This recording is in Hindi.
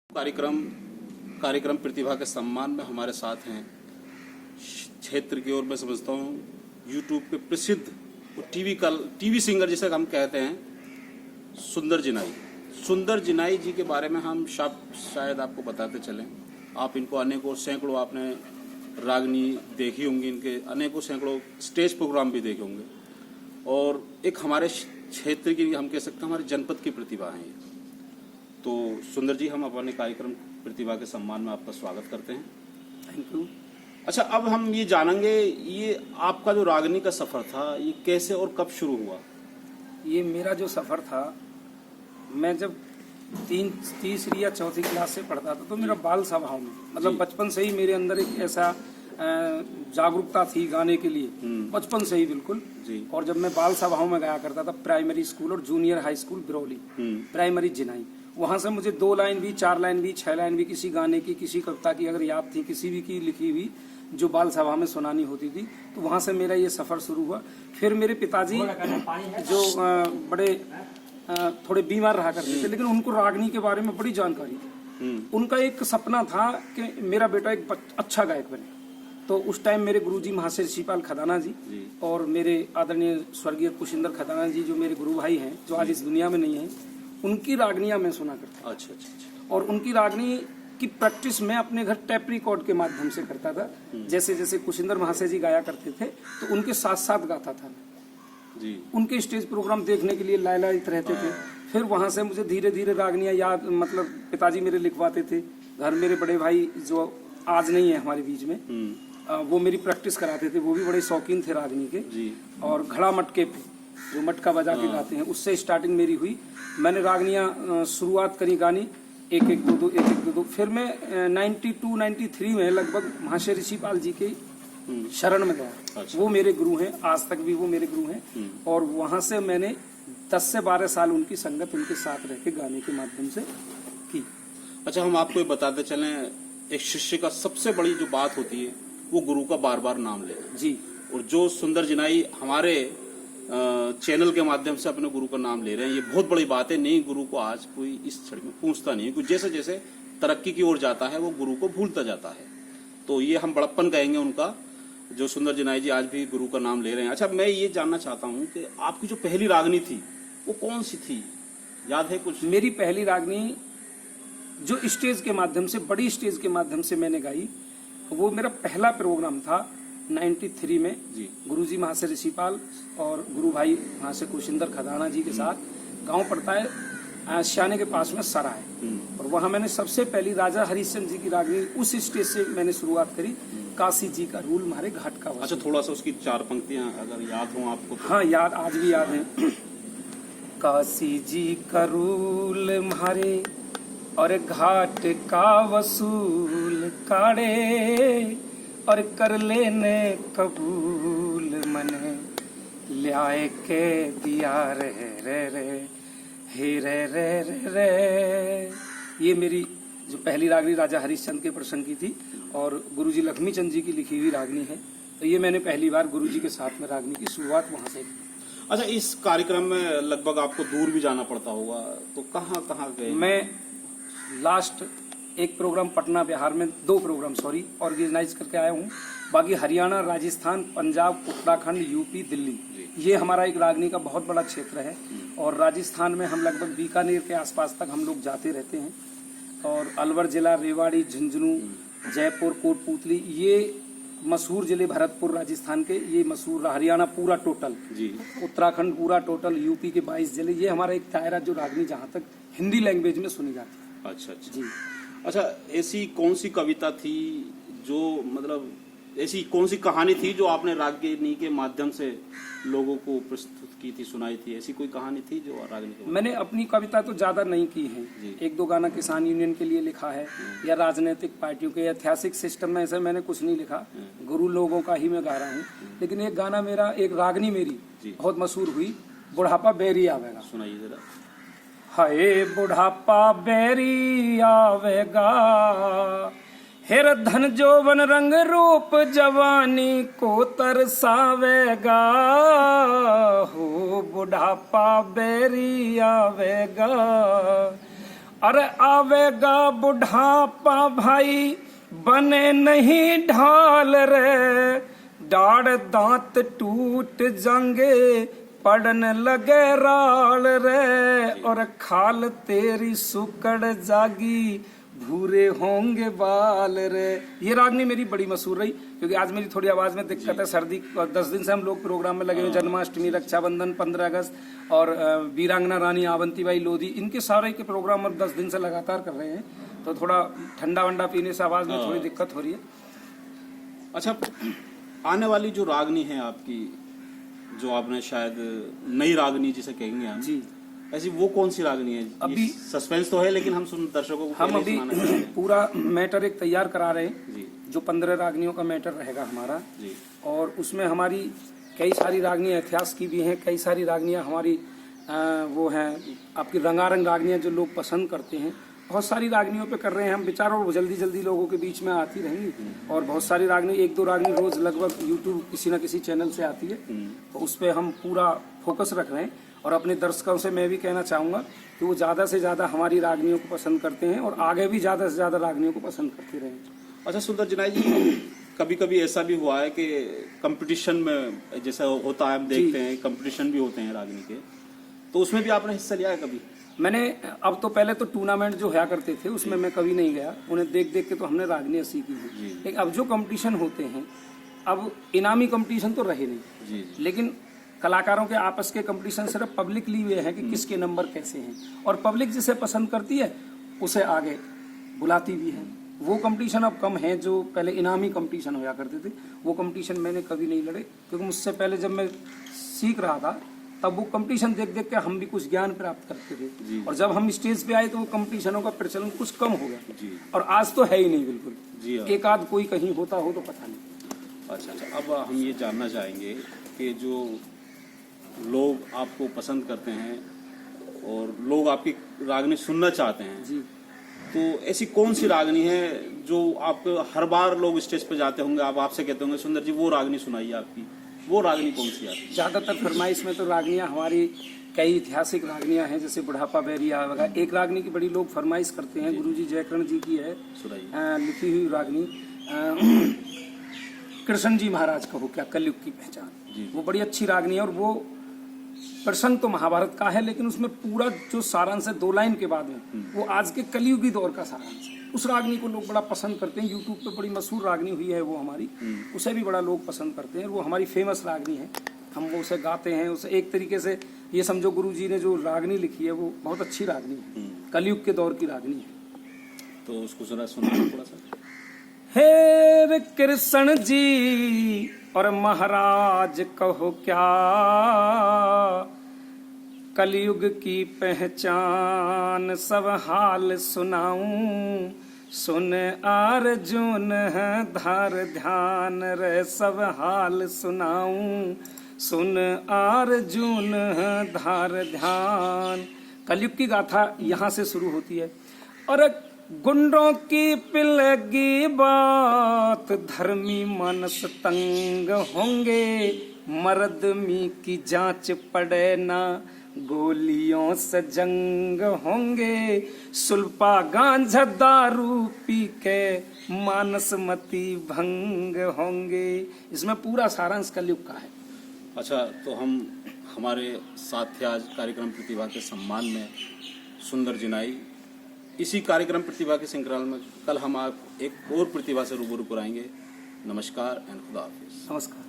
कार्यक्रम प्रतिभा के सम्मान में हमारे साथ हैं क्षेत्र की ओर मैं समझता हूँ यूट्यूब पे प्रसिद्ध टीवी सिंगर जिसे हम कहते हैं सुंदर जिनाई जी के बारे में हम शायद आपको बताते चलें। आप इनको अनेकों सैकड़ों आपने रागनी देखी होंगी, इनके अनेकों सैकड़ों स्टेज प्रोग्राम भी देखे होंगे और एक हमारे क्षेत्र की हम कह सकते हैं हमारे जनपद की प्रतिभा है। तो सुंदर जी, हम अपने कार्यक्रम प्रतिभा के सम्मान में आपका स्वागत करते हैं। Thank you. अच्छा, अब हम ये जानेंगे ये आपका जो रागनी का सफर था ये कैसे और कब शुरू हुआ? ये मेरा जो सफर था, मैं जब तीसरी या चौथी क्लास से पढ़ता था तो मेरा बाल स्वभाव में मतलब बचपन से ही मेरे अंदर एक ऐसा जागरूकता थी गाने के लिए, बचपन से ही बिल्कुल जी। और जब मैं बाल सभाओं में गाया करता था प्राइमरी स्कूल और junior high school Birauli, primary Jinai, वहां से मुझे 2 लाइन भी, 4 लाइन भी, 6 लाइन भी किसी गाने की, किसी कविता की अगर याद थी, किसी भी की लिखी हुई जो बाल सभा में सुनानी होती थी, तो वहां से मेरा ये सफर शुरू हुआ। फिर मेरे पिताजी जो बड़े थोड़े बीमार रहा करते थे, लेकिन उनको रागनी के बारे में बड़ी जानकारी थी। उनका एक सपना था कि मेरा बेटा एक अच्छा गायक बने। तो उस टाइम मेरे गुरुजी महाशय ऋषिपाल खदाना जी और मेरे आदरणीय स्वर्गीय कुशिंदर खदाना जी जो मेरे गुरु भाई हैं, जो आज इस दुनिया में नहीं है, उनकी रागनियां मैं सुना करता था। अच्छा। और उनकी रागनी की प्रैक्टिस मैं अपने घर टेप रिकॉर्ड के माध्यम से करता था। जैसे जैसे कुशिंदर महाशय जी गाया करते थे तो उनके साथ साथ गाता था जी। उनके स्टेज प्रोग्राम देखने के लिए लालायित रहते थे। फिर वहां से मुझे धीरे धीरे रागनियां याद, मतलब पिताजी मेरे लिखवाते थे। घर मेरे बड़े भाई जो आज नहीं है हमारे बीच में, वो मेरी प्रैक्टिस कराते थे। वो भी बड़े शौकीन थे रागनी के जी। और घड़ा मटके पे जो मटका बजा के गाते हैं, उससे स्टार्टिंग मेरी हुई। मैंने रागनियां शुरुआत करी गानी, एक एक दो दो। फिर मैं 92-93 में लगभग महाशय ऋषिपाल जी के शरण में गया। अच्छा। वो मेरे गुरु हैं, आज तक भी वो मेरे गुरु हैं। और वहां से मैंने 10 से 12 साल उनकी संगत उनके साथ रह के गाने के माध्यम से की। अच्छा, हम आपको बताते चलें, एक शिष्य का सबसे बड़ी जो बात होती है वो गुरु का बार बार नाम लेना जी। और जो सुंदर जिनाई हमारे चैनल के माध्यम से अपने गुरु का नाम ले रहे हैं, ये बहुत बड़ी बात है। नहीं, गुरु को आज कोई इस क्षण में पूछता नहीं है, क्योंकि जैसे जैसे तरक्की की ओर जाता है वो गुरु को भूलता जाता है। तो ये हम बड़प्पन कहेंगे उनका, जो सुंदर जिनाई जी आज भी गुरु का नाम ले रहे हैं। अच्छा, मैं ये जानना चाहता हूँ कि आपकी जो पहली रागनी थी वो कौन सी थी, याद है कुछ? मेरी पहली रागनी जो स्टेज के माध्यम से, बड़ी स्टेज के माध्यम से मैंने गाई, वो मेरा पहला प्रोग्राम था 93 में जी। गुरुजी महाशय ऋषिपाल और गुरु भाई महाशय कुशिंदर खदाना जी के साथ। गांव पड़ता है श्याने के पास में सराय, और वहां मैंने सबसे पहली राजा हरिश्चंद्र जी की रागनी उस स्टेज से मैंने शुरुआत करी। काशी जी का रूल मारे घाट का। अच्छा, थोड़ा सा उसकी 4 पंक्तियां अगर याद हो आपको तो। हाँ, याद, आज भी याद है। काशी जी का रूल मारे और घाट का वसूल काढ़े, और कर लेने कबूल मने ल्याए के दिया रे रे रे हे रे रे रे रे। ये मेरी जो पहली रागनी राजा हरिश्चंद्र के प्रसंग की थी और गुरुजी लक्ष्मीचंद जी की लिखी हुई रागनी है। तो ये मैंने पहली बार गुरुजी के साथ में रागनी की शुरुआत वहां से की। अच्छा, इस कार्यक्रम में लगभग आपको दूर भी जाना पड़ता होगा, तो कहाँ कहाँ गए? मैं लास्ट एक प्रोग्राम पटना बिहार में, 2 प्रोग्राम ऑर्गेनाइज करके आया हूँ। बाकी हरियाणा, राजस्थान, पंजाब, उत्तराखंड, यूपी, दिल्ली, ये हमारा एक रागनी का बहुत बड़ा क्षेत्र है। और राजस्थान में हम लगभग बीकानेर के आसपास तक हम लोग जाते रहते हैं। और अलवर जिला, रेवाड़ी, झुंझुनू, जयपुर, कोटपूतली, ये मशहूर जिले, भरतपुर राजस्थान के, ये मशहूर, हरियाणा पूरा टोटल जी, उत्तराखंड पूरा टोटल, यूपी के 22 जिले, ये हमारा एक दायरा जो रागनी जहाँ तक हिंदी लैंग्वेज में सुनी जाती है। अच्छा जी। अच्छा, ऐसी कौन सी कविता थी जो, मतलब ऐसी कौन सी कहानी थी जो आपने रागनी के माध्यम से लोगों को प्रस्तुत की थी, सुनाई थी? ऐसी कोई कहानी थी जो रागनी के? मैंने अपनी कविता तो ज्यादा नहीं की है, 1-2 गाना किसान यूनियन के लिए लिखा है, या राजनीतिक पार्टियों के ऐतिहासिक सिस्टम में, ऐसे मैंने कुछ नहीं लिखा। गुरु लोगों का ही मैं गा रहा हूँ। लेकिन एक गाना मेरा, एक रागनी मेरी बहुत मशहूर हुई, बुढ़ापा बेरी आवेगा। सुनाइए जरा। हाय बुढ़ापा बेरी आवेगा, हेर धन जोवन रंग रूप जवानी को तरसावेगा, हो बुढ़ापा बेरी आवेगा, अरे आवेगा बुढ़ापा भाई बने नहीं ढाल रे, डाढ़ दांत टूट जाएंगे पड़ने लगे राल रे, और खाल तेरी सुकड़ जागी भूरे होंगे बाल रे। ये रागनी मेरी बड़ी मशहूर रही, क्योंकि आज मेरी थोड़ी आवाज में दिक्कत है, सर्दी 10 दिन से हम लोग प्रोग्राम में लगे हुए, जन्माष्टमी, रक्षाबंधन, 15 अगस्त और वीरांगना रानी आवंतीबाई लोधी, इनके सारे के प्रोग्राम अब 10 दिन से लगातार कर रहे हैं, तो थोड़ा ठंडा वंडा पीने से आवाज में थोड़ी दिक्कत हो रही है। अच्छा, आने वाली जो रागनी है आपकी, जो आपने शायद नई रागनी जिसे कहेंगे हम जी, ऐसी वो कौन सी रागनी है? अभी सस्पेंस तो है, लेकिन हम दर्शकों को हम अभी पूरा मैटर एक तैयार करा रहे हैं जी, जो 15 रागनियों का मैटर रहेगा हमारा जी, और उसमें हमारी कई सारी रागनियाँ इतिहास की भी हैं, कई सारी रागनियाँ हमारी वो हैं आपकी रंगारंग रागनियाँ जो लोग पसंद करते हैं। बहुत सारी रागनियों पे कर रहे हैं हम विचार, और वो जल्दी जल्दी लोगों के बीच में आती रहेंगी। और बहुत सारी रागनी, 1-2 रागनी रोज लगभग यूट्यूब किसी न किसी चैनल से आती है, तो उस पर हम पूरा फोकस रख रहे हैं। और अपने दर्शकों से मैं भी कहना चाहूँगा कि वो ज़्यादा से ज़्यादा हमारी रागनियों को पसंद करते हैं और आगे भी ज़्यादा से ज़्यादा रागनियों को पसंद करते रहें। अच्छा सुंदर जिनाई जी, कभी कभी ऐसा भी हुआ है कि कंपटीशन में जैसा होता है, हम देखते हैं कंपटीशन भी होते हैं रागनी के, तो उसमें भी आपने हिस्सा लिया है कभी? मैंने अब तो पहले तो टूर्नामेंट जो हुआ करते थे उसमें मैं कभी नहीं गया, उन्हें देख देख के तो हमने रागनियाँ सीखी है। लेकिन अब जो कंपटीशन होते हैं, अब इनामी कंपटीशन तो रहे नहीं जी, लेकिन कलाकारों के आपस के कंपटीशन सिर्फ पब्लिकली हुए हैं कि किसके नंबर कैसे हैं, और पब्लिक जिसे पसंद करती है उसे आगे बुलाती भी है। वो कंपटीशन अब कम है, जो पहले इनामी कंपटीशन होया करते थे, वो कंपटीशन मैंने कभी नहीं लड़े, क्योंकि मुझसे पहले जब मैं सीख रहा था तब वो कंपटीशन देख देख के हम भी कुछ ज्ञान प्राप्त करते थे, और जब हम स्टेज पे आए तो वो कंपटीशनों का प्रचलन कुछ कम हो गया, और आज तो है ही नहीं बिल्कुल जी। एक आध कोई कहीं होता हो तो पता नहीं। अच्छा, अब हम ये जानना चाहेंगे कि जो लोग आपको पसंद करते हैं और लोग आपकी रागनी सुनना चाहते हैं जी, तो ऐसी कौन सी रागनी है जो आप हर बार लोग स्टेज पे जाते होंगे, आप आपसे कहते होंगे सुंदर जी वो रागनी सुनाइए आपकी, वो रागनी कौन सी है आपकी? ज्यादातर फरमाइश में तो रागनियाँ हमारी कई ऐतिहासिक रागनियाँ हैं, जैसे बुढ़ापा बैरिया वगैरह। एक रागनी की बड़ी लोग फरमाइश करते हैं, गुरुजी जयकरण जी की है लिखी हुई रागनी, कृष्ण जी महाराज कहो क्या कलयुग की पहचान, वो बड़ी अच्छी रागनी है। और वो प्रसंग तो महाभारत का है, लेकिन उसमें पूरा जो सारांश है 2 लाइन के बाद में, वो आज के कलयुगी दौर का सारांश है। उस रागनी को लोग बड़ा पसंद करते हैं, यूट्यूब पे बड़ी मशहूर रागनी हुई है वो हमारी, उसे भी बड़ा लोग पसंद करते हैं। वो हमारी फेमस रागनी है, हम वो उसे गाते हैं। उसे एक तरीके से ये समझो गुरु जी ने जो रागनी लिखी है वो बहुत अच्छी रागनी है, कलयुग के दौर की रागनी है। तो उसको जरा सुनाइए थोड़ा सा। हे कृष्ण जी और महाराज कहो क्या, कलयुग की पहचान सब हाल सुनाऊं, सुन अर्जुन धार ध्यान रे सब हाल सुनाऊं, सुन अर्जुन धार ध्यान। कलयुग की गाथा यहाँ से शुरू होती है। और गुंडों की पिलगी बात, धर्मी मानस तंग होंगे, मर्दमी की जांच पड़े ना, गोलियों से जंग होंगे, सुल्पा गांजा दारू पी के मानस मती भंग होंगे। इसमें पूरा सारांश कलयुग का है। अच्छा, तो हम हमारे साथ थे आज कार्यक्रम प्रतिभा के सम्मान में सुंदर जिनाई। इसी कार्यक्रम प्रतिभा के श्रृंखला में कल हम आप एक और प्रतिभा से रूबरू कराएंगे। नमस्कार एंड खुदा हाफिज। नमस्कार।